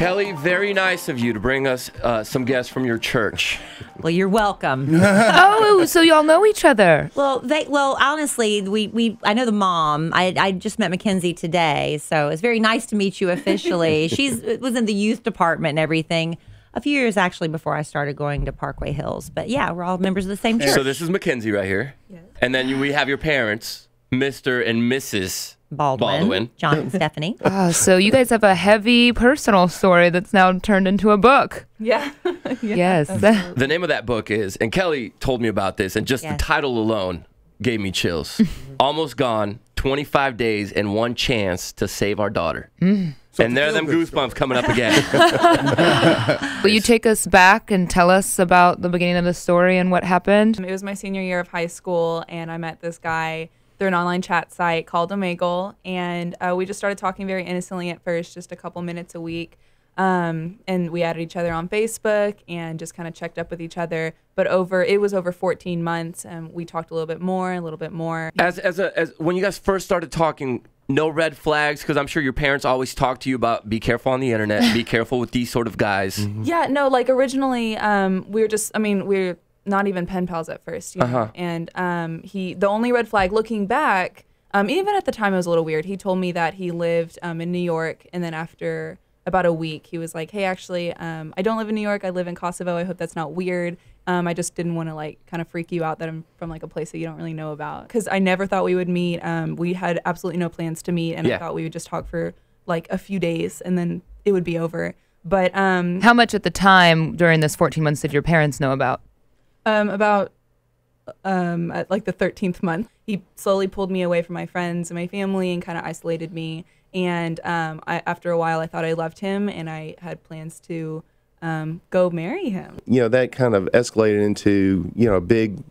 Kelly, very nice of you to bring us some guests from your church. Well, you're welcome. Oh, so y'all know each other. Well, honestly, I know the mom. I just met Mackenzie today, so it's very nice to meet you officially. Was in the youth department and everything a few years actually before I started going to Parkway Hills. But yeah, we're all members of the same church. So this is Mackenzie right here. Yes. And then we have your parents, Mr. and Mrs. Baldwin. John and Stephanie. So you guys have a heavy personal story that's now turned into a book. Yeah. Yes. The name of that book is, and Kelly told me about this, and just the title alone gave me chills. Almost Gone, 25 Days and One Chance to Save Our Daughter. So and there are them goosebumps coming up again. Will you take us back and tell us about the beginning of the story and what happened? It was my senior year of high school, and I met this guy through an online chat site called Omegle, and we just started talking very innocently at first, just a couple minutes a week. And we added each other on Facebook and just kind of checked up with each other. But it was over 14 months, and we talked a little bit more. As when you guys first started talking, no red flags, because I'm sure your parents always talk to you about be careful on the internet, be careful with these sort of guys. Mm-hmm. Yeah, no, like originally we were not even pen pals at first, you know? And the only red flag looking back, even at the time it was a little weird. He told me that he lived in New York, and then after about a week, he was like, hey, actually, I don't live in New York. I live in Kosovo. I hope that's not weird. I just didn't want to like kind of freak you out that I'm from like a place that you don't really know about. Because I never thought we would meet. We had absolutely no plans to meet, and I thought we would just talk for like a few days, and then it would be over. But how much at the time during this 14 months did your parents know about? About at like the 13th month, he slowly pulled me away from my friends and my family and kind of isolated me. And after a while, I thought I loved him, and I had plans to go marry him. You know, that kind of escalated into, a big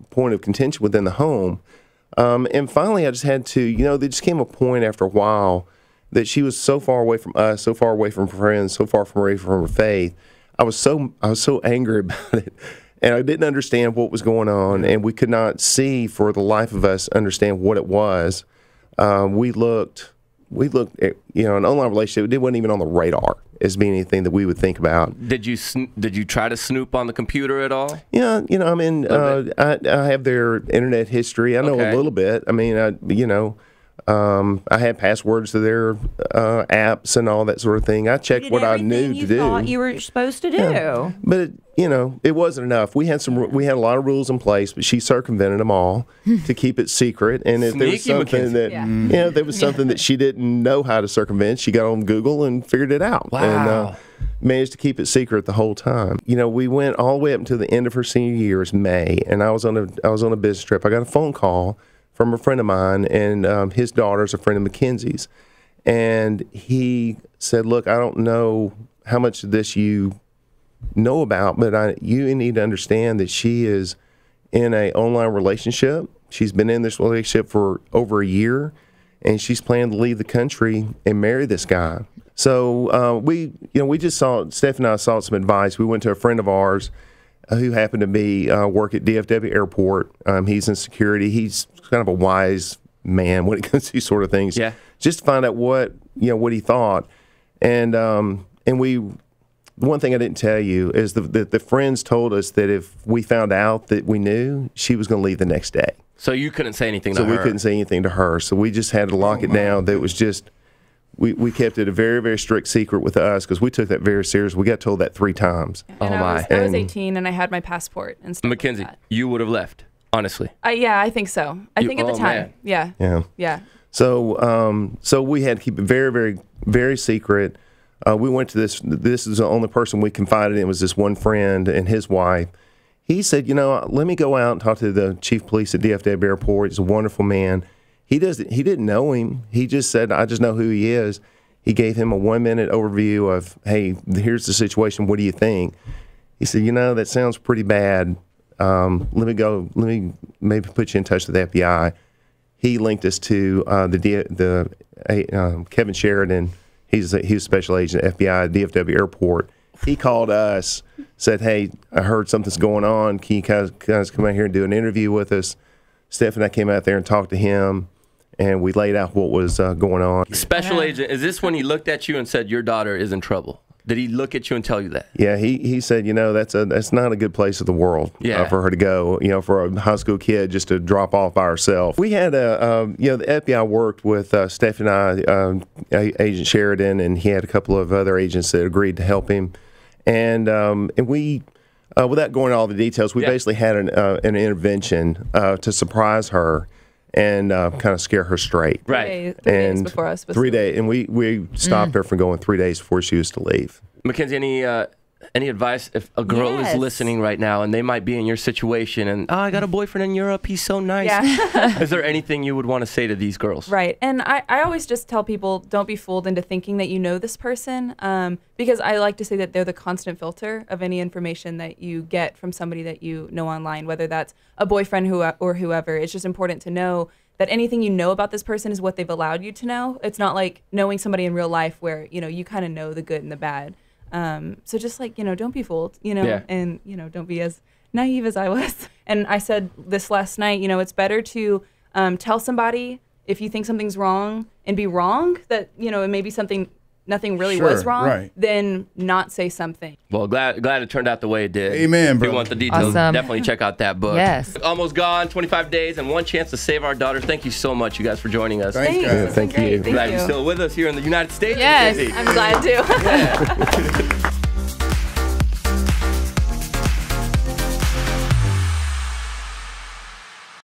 point of contention within the home. And finally, I just had to, there just came a point after a while that she was so far away from us, so far away from friends, so far away from her faith. I was so angry about it. And I didn't understand what was going on, and we could not see for the life of us understand what it was. We looked at, an online relationship. It wasn't even on the radar as being anything that we would think about. Did you try to snoop on the computer at all? Yeah, I have their internet history. I know a little bit. I mean, I had passwords to their apps and all that sort of thing. I checked what I knew to do. Thought you were supposed to do. Yeah. But it wasn't enough. We had a lot of rules in place, but she circumvented them all to keep it secret. And if there was something there was something that she didn't know how to circumvent, she got on Google and figured it out. Wow. And managed to keep it secret the whole time. We went all the way up until the end of her senior year, is May, and I was on a business trip. I got a phone call from a friend of mine, and his daughter's a friend of Mackenzie's. And he said, look, I don't know how much of this you know about, but you need to understand that she is in an online relationship. She's been in this relationship for over a year, and she's planning to leave the country and marry this guy. So we just Steph and I sought some advice. We went to a friend of ours who happened to be work at DFW Airport. He's in security. He's kind of a wise man when it comes to these sort of things. Yeah. Just to find out what he thought. And one thing I didn't tell you is the friends told us that if we found out that we knew, she was going to leave the next day. So you couldn't say anything to her? So we couldn't say anything to her. So we just had to lock it down. That was just, we kept it a very, very strict secret with us because we took that very serious. We got told that 3 times. And I was 18, and I had my passport and stuff. Mackenzie, like that. You would have left, honestly. Yeah, I think so. I think at the time. Man. Yeah. So we had to keep it very, very, very secret. We went to this is the only person we confided in, was this one friend and his wife. He said, let me go out and talk to the chief of police at DFW Airport. He's a wonderful man. He didn't know him. He just said, I just know who he is. He gave him a 1-minute overview of, hey, here's the situation. What do you think? He said, that sounds pretty bad. Let me maybe put you in touch with the FBI. He linked us to Kevin Sheridan. He's a special agent at FBI at DFW Airport. He called us, said, hey, I heard something's going on. Can you guys come out here and do an interview with us? Steph and I came out there and talked to him, and we laid out what was going on. Special agent, is this when he looked at you and said, your daughter is in trouble? Did he look at you and tell you that? Yeah, he said, that's not a good place of the world for her to go, for a high school kid just to drop off by herself. We had the FBI worked with Steph and I, Agent Sheridan, and he had a couple of other agents that agreed to help him. And we, without going into all the details, we basically had an intervention to surprise her and kind of scare her straight. Right. 3 days before us. 3 days, and we stopped her from going 3 days before she was to leave. Mackenzie, any advice if a girl is listening right now and they might be in your situation and I got a boyfriend in Europe, he's so nice. Yeah. Is there anything you would want to say to these girls? Right. And I always just tell people, don't be fooled into thinking that you know this person, because I like to say that they're the constant filter of any information that you get from somebody that you know online, whether that's a boyfriend or whoever. It's just important to know that anything you know about this person is what they've allowed you to know. It's not like knowing somebody in real life where, you kind of know the good and the bad. So just don't be fooled, and, don't be as naive as I was. And I said this last night, it's better to tell somebody if you think something's wrong and be wrong, that, it may be nothing really was wrong, than not say something. Well, glad it turned out the way it did. Amen, bro. If you want the details, definitely check out that book. Yes. Almost Gone, 25 Days and One Chance to Save Our Daughter. Thank you so much, you guys, for joining us. Thanks, guys. Thank you. Glad you're still with us here in the United States. Yes. I'm glad to. Yeah.